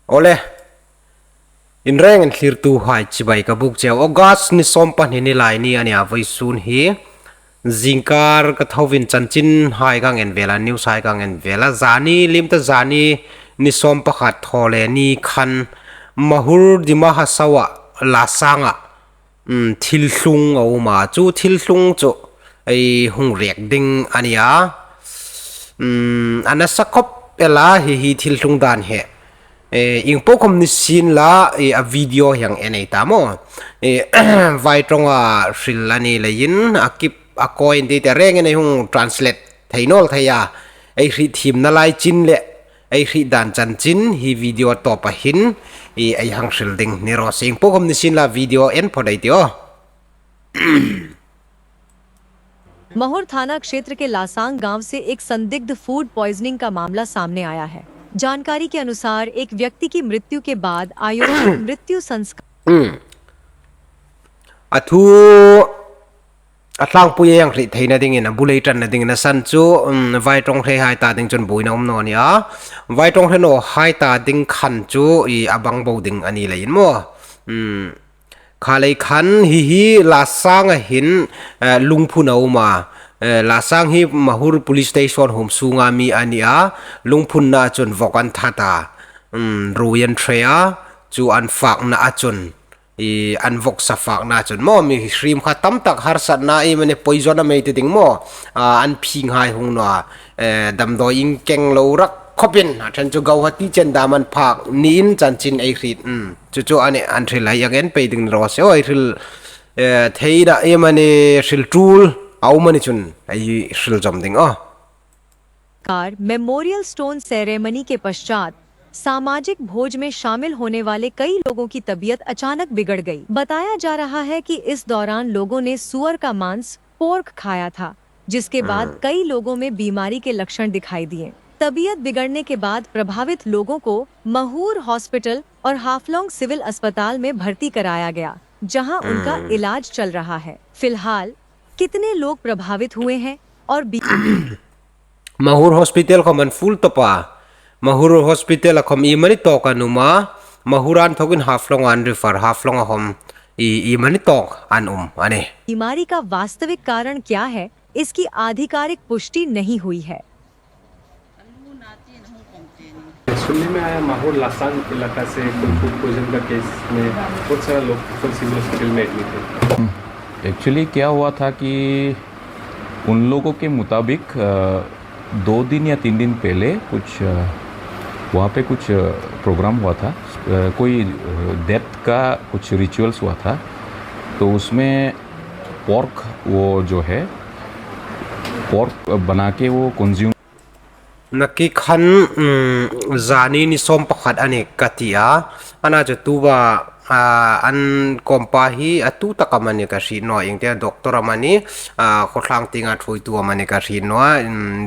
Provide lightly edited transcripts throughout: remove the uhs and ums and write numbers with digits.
ole in reng an thlir tu hai chibai ka buk che August ni sompan hi ni lai ni ania voi sun hi zingkar ka thovin chanchin hai kang en vela news hai kang en vela zani limta zani ni som pakhat thole ni khan Mahur Dimahasao Lasanga thilhlung au ma chu thilhlung chu ai hung rek ding ania anasakop ela hi thilhlung dan he in pokom ni sin la a video yang enei tamo vai tonga shrilani lein akip a coin de te reng nei hung translate thainol thaya ai ri thim na lai chin le ai ri dan chan chin hi video to pa hin ai hang shil ding ni ro sing pokom ni sin la video en phodai tio महूर थाना क्षेत्र के लासांग गांव से एक संदिग्ध food poisoning का मामला सामने आया है। जानकारी के अनुसार एक व्यक्ति की मृत्यु के बाद आयोजित मृत्यु संस्कार अथु atlang puye yang ri theina ding ina bulei tan na ding na san chu vai tong the hai ta ding chon buina om no nia vai tong the no hai ta ding khan chu I abang bo ding ani lein mo khalei khan hi lasang hin lungphun au ma lasang hi Mahur police station hom sunga mi ania lungphun na chon vokan thata ruyan threa chu an fak na achon an Vawksa fak na chun mo mi shrim kha tam tak har sat na mane poison me te ding mo an phing hai hung no dam do ing keng lo rak khopin than chu gau hati chen daman phak nin chan chin ai khrit chu ane an thil lai again pe ding ro se oi thil theida mane shil tool au mani chun ai shil jam ding car memorial stone ceremony के पश्चात सामाजिक भोज में शामिल होने वाले कई लोगों की तबीयत अचानक बिगड़ गई। बताया जा रहा है कि इस दौरान लोगों ने सुअर का मांस पोर्क खाया था, जिसके बाद कई लोगों में बीमारी के लक्षण दिखाई दिए। तबीयत बिगड़ने के बाद प्रभावित लोगों को महूर हॉस्पिटल और हाफलोंग सिविल अस्पताल में भर्ती कराया गया, जहां उनका इलाज चल रहा है। फिलहाल कितने लोग प्रभावित हुए हैं और Mahur hospital ko man full to pa Mahur hospital akom I mani to kanuma Mahuran thogin haflong an refer haflong hom I mani to an ane बीमारी का वास्तविक कारण क्या है, इसकी आधिकारिक पुष्टि नहीं हुई है। सुनने में आया माहौर लासांग इलाका से फूड पॉइजन का केस में बहुत सारे लोग सिविल हॉस्पिटल में एडमिट थे। एक्चुअली क्या हुआ था कि उन लोगों के मुताबिक 2 दिन या 3 दिन पहले कुछ वहाँ पे कुछ प्रोग्राम हुआ था, कोई डेथ का कुछ रिचुअल्स हुआ था, तो उसमें पोर्क वो जो है पोर्क बना के वो consume naki khan zani ni som pakhat ane katia ana je tuwa an kompa hi atu takamani ka si no ing te doctor amani khotlang tinga thui tu amani ka si no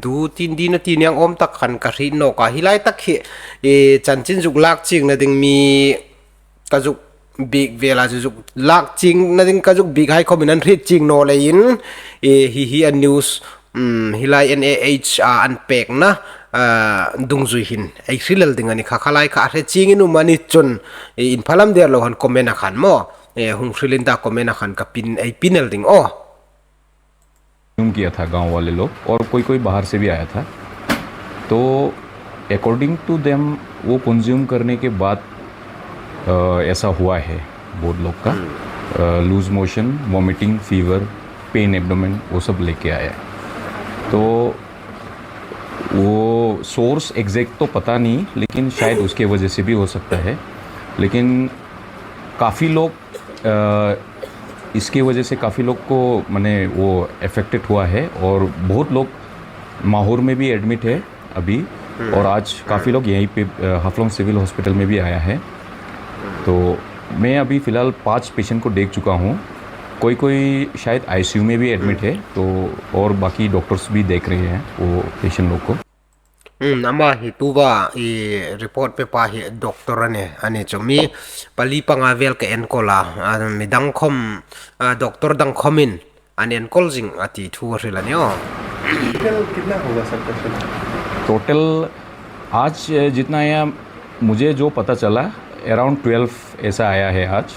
du tin din tin yang om tak khan ka si no ka hilai tak hi chanchin juk lak ching na ding mi ka juk big vela juk lak ching na ding ka juk big hai khominan ri ching no lein hi a news hilai NAH an pek na dungzui hin ai silal dingani khakhalai kha re chinginu mani chun in phalam der lo han komena khan mo hung shrilinda komena khan ka pin ai pinel ding किया था गांव वाले लोग, और कोई कोई बाहर से भी आया था। तो अकॉर्डिंग टू देम वो कंज्यूम करने के बाद ऐसा हुआ है बहुत लोग का, loose motion, vomiting, fever, pain abdomen वो सब लेके आया है। तो वो सोर्स एग्जैक्ट तो पता नहीं, लेकिन शायद उसके वजह से भी हो सकता है। लेकिन काफ़ी लोग इसकी वजह से काफ़ी लोग को माने वो अफेक्टेड हुआ है, और बहुत लोग माहौर में भी एडमिट है अभी, और आज काफ़ी लोग यहीं पे हाफलोंग सिविल हॉस्पिटल में भी आया है। तो मैं अभी फ़िलहाल 5 पेशेंट को देख चुका हूँ, कोई शायद ICU में भी एडमिट है, तो और बाकी डॉक्टर्स भी देख रहे हैं वो पेशेंट लोग को। nama hituwa I report pe pa hi doctor ane chomi pali pangavel ka enkola midang khom doctor dang khomin ane enkol jing ati thu rilani कितना होगा सर? टोटल आज जितना आया मुझे जो पता चला अराउंड 12 ऐसा आया है आज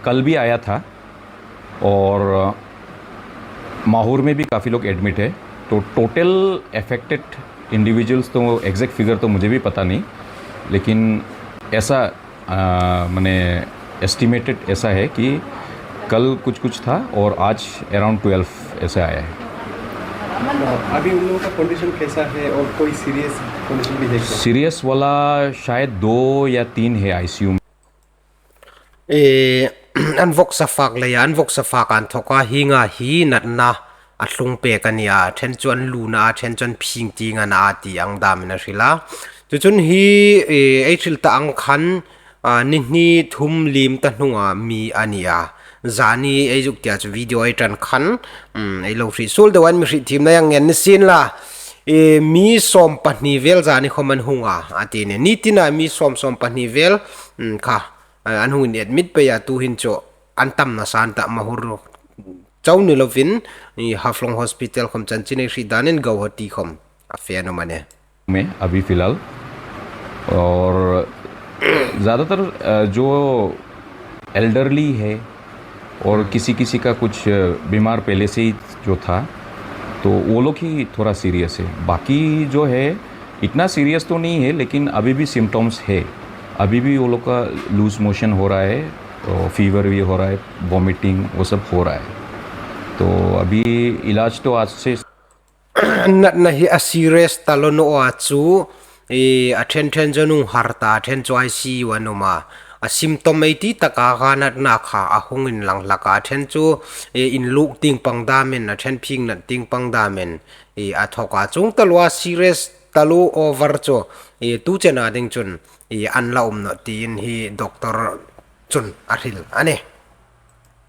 कल भी आया था और माहौर में भी काफ़ी लोग एडमिट है तो टोटल अफेक्टेड इंडिविजुअल्स तो एग्जैक्ट फिगर तो मुझे भी पता नहीं लेकिन ऐसा मैंने एस्टिमेटेड ऐसा है कि कल कुछ था और आज अराउंड 12 ऐसा आया है अभी उन लोगों का कंडीशन कैसा है और कोई सीरियस कंडीशन भी है क्या? सीरियस वाला शायद 2 या 3 है आईसीयू में an Vawksa fak le ya an Vawksa fak an thoka hinga hi natna atlung pe kania then chuan luna then chuan phing tinga na ati ang damina rila chu chun hi ei thil ta ang khan ni ni thum lim ta hnunga mi ania zani ei juk tia chu video ai tran khan ei lo ri sul de wan mi ri thim na yang en sin la mi som pani vel zani khoman hunga ati ne ni tina mi som pani vel kha an hung ni admit pe ya tu hin cho an tam na san ta mahur chau ni lovin ni haflong hospital khom chan chin ri danen gauhati khom afia no mane में अभी फ़िलहाल और ज़्यादातर जो elderly है और किसी का कुछ बीमार पहले से ही जो था तो वो लोग ही थोड़ा सीरियस है बाकी जो है इतना सीरियस तो नहीं है लेकिन अभी भी सिम्टम्स है अभी भी वो लोग का लूज मोशन हो रहा है और फीवर भी हो रहा है वॉमिटिंग वो सब हो रहा है तो अभी इलाज तो आज से na hi a serious talono achu attention janu harta then choi si wanuma a symptom ei ti taka ganat na kha a hungin lang laka then chu in luk ting pangda men a then phing na ting pangda men a thoka chung talwa serious talu over cho tu chena ding chun an la no tin hi doctor chun athil ane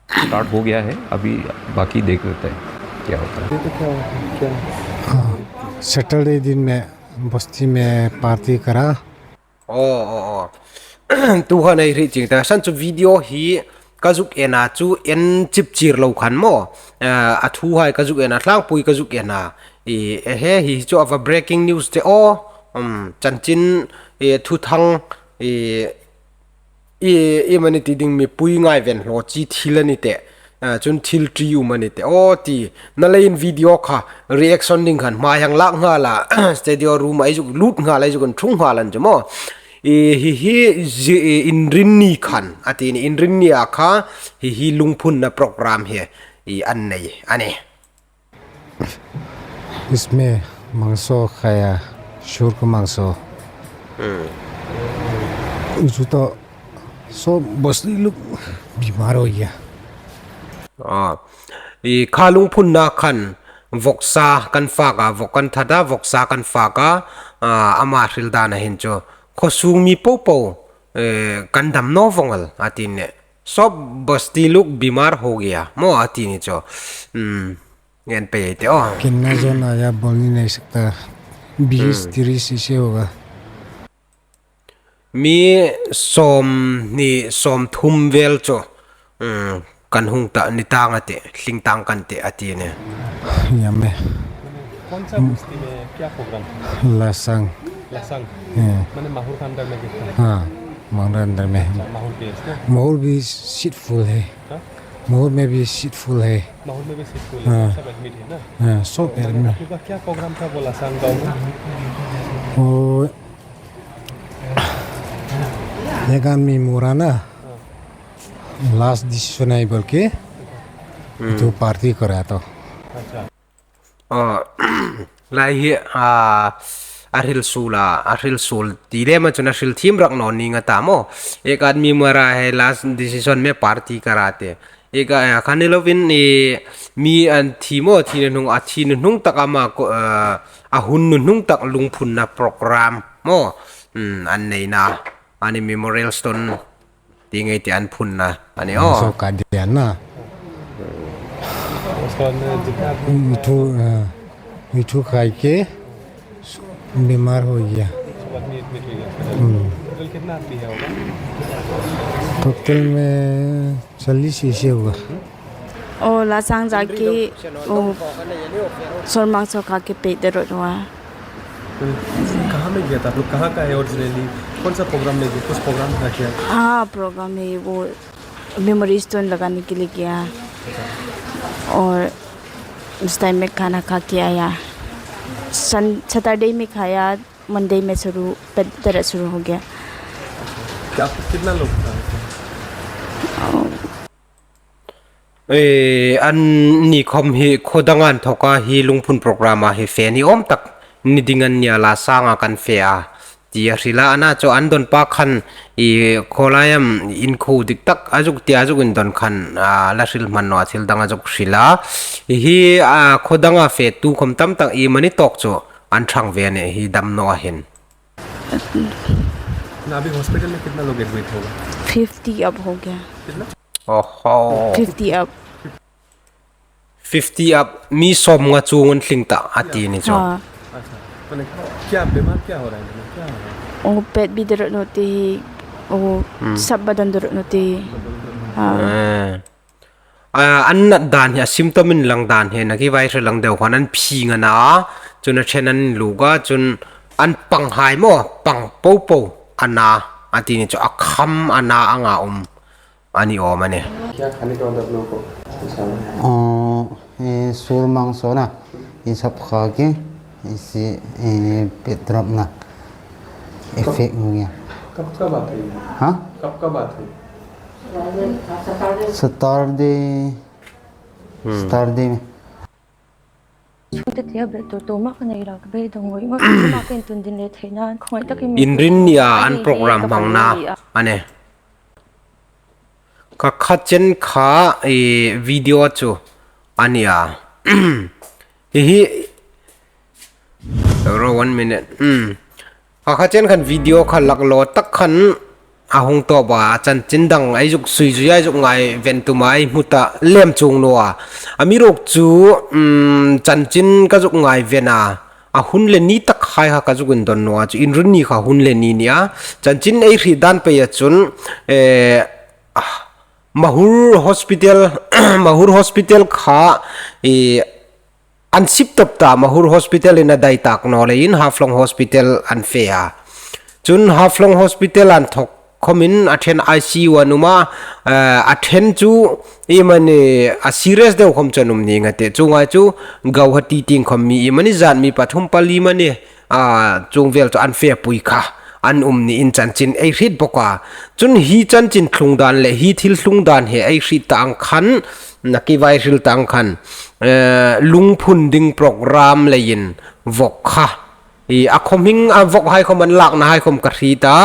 start हो गया है अभी बाकी देख लेते हैं क्या होता है ये तो क्या सैटरडे दिन में बस्ती में पार्टी करा tu ha nei ri ching ta san chu video hi kazuk ena chu en chip chir lo khan mo a thu hai kazuk ena tlang pui kazuk ena he hi chu of a breaking news te chan chin thu thang mani ti ding mi pui ngai ven lo chi thilani te chun thil tri u mani te ti na lein video kha reaction ding khan ma yang lak nga la studio room ai ju lut nga lai ju kon thung nga lan jamo hi in rinni khan ati ni in rinni akha hi lungphun na program he an nei ane इसमें मांसो खाया शोर को मांसो उसको तो सब बस्ती लोग बीमार हो गया khalung phun na khan Vawksa kan faga vokan thada Vawksa kan faga ama rilda na hincho khosung mi po kan dam no vongal atin ne sob basti luk bimar ho gaya mo atin cho yan pe te किन्ना जो आया बोल नहीं सकता 20-30 इसे होगा mi som thum vel cho kan hung ta ni tang ate hling tang kan te ati ne यहाँ में कौन सा बस्ती में क्या प्रोग्राम लासंग लसांग मैंने माहौर का अंदर में कितना हाँ मांगरा अंदर में माहौर के ना माहौर भी सीट फुल है माहौर में भी सीट फुल है माहौर में भी सीट फुल है सब एडमिट है ना हाँ सब एडमिट आपका क्या प्रोग्राम था वो लसांग गाँव में और एक आदमी मोरा ना लास्ट डिसीजन आई बोल के तो पार्टी करा तो अच्छा lai hi aril sul tile ma chuna sil thim rak no ninga ta mo ek admi mara hai last decision mein party karate ek khanelovin mi an thimo thine nung athine nung takama a hun nung tak lungphun na program mo an nei na ani memorial stone tingai ti an phun na ani सो का दिया ना उसके बाद में जितना मिठू खाई के बीमार हो गया आदमी एडमिट हो गया टोटल कितना आदमी है होगा टोटल में 40 इसे होगा और लासांग जाके वो सोरमांग सोखा के पेट दर्द हुआ कहाँ में गया था आप लोग कहाँ का है ओरिजिनली कौन सा प्रोग्राम में कुछ प्रोग्राम था क्या हाँ प्रोग्राम में वो मेमोरी स्टोन लगाने के लिए गया और उस टाइम में खाना खा के आया सैटरडे में खाया मंडे में तरह शुरू हो गया क्या कितना लोग था an ni khom hi khodangan thoka hi lungphun program hi fe ni om tak nidingan nia Lasang kan fe a tia rila ana cho an don pa khan I kholayam in khu dik tak ajuk tia ajuk in don khan la sil man no thil dang ajuk rila hi khodanga fe tu khom tam tak I mani tok cho an thang ve ne hi dam no hen ना अभी hospital में कितना लोग admit होगा 50 अब हो गया कितना oh 50 अब 50 up mi som nga chungon thlingta ati ni cho हाँ अच्छा मैंने क्या बीमार क्या हो रहा है इन्हें? क्या हो रहा है वो पेट भी दर्द होती है वो सब बदन दर्द होती है हाँ an na dan ya symptom in lang dan he na ki vai re lang deu khan an phi nga na chun a then an luga chun an pang hai mo pang po po ana ati ni cho akham ana anga ani o mane क्या खाने के बाद आप लोगों को ये सूर मांसो ना ये सब खा के इससे पेट ड्रॉप ना इफेक्ट हो गया कब कब बात हुई हाँ कब कब बात हुई सैटरडे में inrin ya an program bang na ane ka khachen kha video chu ania hi ro 1 minute ka khachen khan video khan laklo tak khan ahung to ba chan chindang ai juk sui ju ai juk ngai ventumai muta lem chung noa amirok chu chan chin ka juk ngai vena a hun le ni tak khai ha ka jugun don noa chu inrun ni kha hun le ni nia chan chin ei ri dan pe ya chun Mahur hospital kha an sip top ta Mahur hospital in a dai tak no le in Haflong hospital an fea chun Haflong hospital an thok komin athen ICU anuma athen chu imani a serious de khom chanum ni ngate chunga chu gauhati ting khom mi imani zan mi pathum pali mani chungvel chu an fe pui kha an ni in chan chin ei rit boka chun hi chan chin thlungdan le hi thil thlungdan he ei rit tang khan naki vai ril tang khan lungphun ding program le in Vawksa I akhoming avok hai khoman lak na hai khom ka rita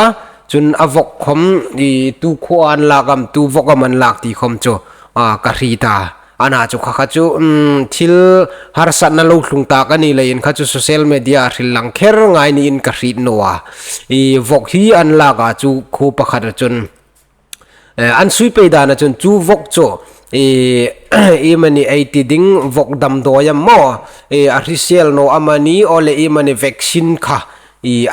chun avok khom I tu khoan lagam tu vokaman lak ti khom cho ka rita ana chu kha chu thil har san na lo thlung ta ka ni le in kha chu social media ril lang kher ngai ni in ka rit noa I vok hi an laga chu khu pakhat chun an sui pe da na chun chu vok cho mani 80 ding vok dam doyam mo arisiel no amani ole mani vaccine kha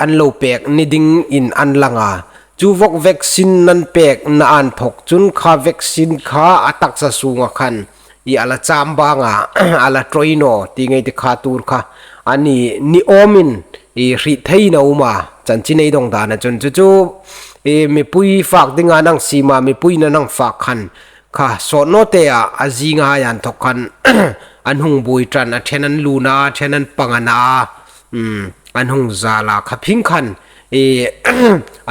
an lo pek ni ding in an langa chu vok vaccine nan pek na an thok chun kha vaccine kha atak sa sunga khan ala chamba nga ala troino ti ngai ti kha tur kha ani ni omin ri thei na uma chanchi nei dong da na chun chu mi pui fak dinga nang sima mi pui na nang fak khan kha so no te azinga yan thokan an hung bui tran a thenan luna thenan pangana an hung zala kha phing khan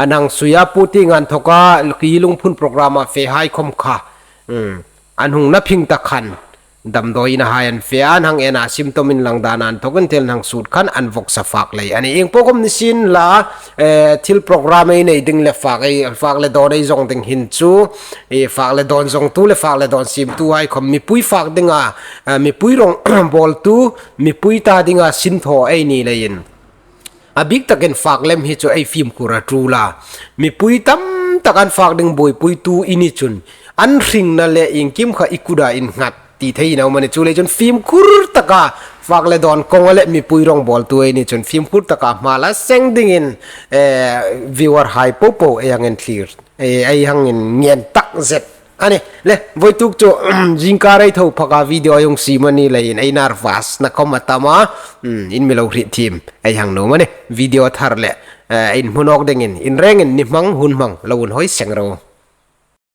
anang suya puti ngan thoka kilung phun program a fe hai khom kha an hung na phing ta khan dam doi na hayan fe an hang ena symptomin lang danan thokan tel nang sut khan an Vawksa fak lei ani eng pokom ni sin la thil program ei nei ding le fak le do dei zong ding hin chu fak le don zong tu le fak le don sim tu ai khom mi pui fak dinga mi pui rong bol tu mi pui ta dinga sin tho ei ni lein abik taken fak lem hi chu ei film kura trula mi pui tam takan fak ding boy pui tu ini chun an ring na le ing kim kha ikuda in ngat ti thei na mane chu le chun film kur taka fak le don kongale mi pui rong bol tu ei ni chun film kur taka mala seng ding in viewer high popo yang en clear ai hang in ngien tak zet ani le voi tuk chu jingkarai tho phaka video yung simani le in ai nar vas na komatama in milo ri team ai hang no mane video thar le in hunok dengin in rengin ni mang hun mang lawun hoi sengrong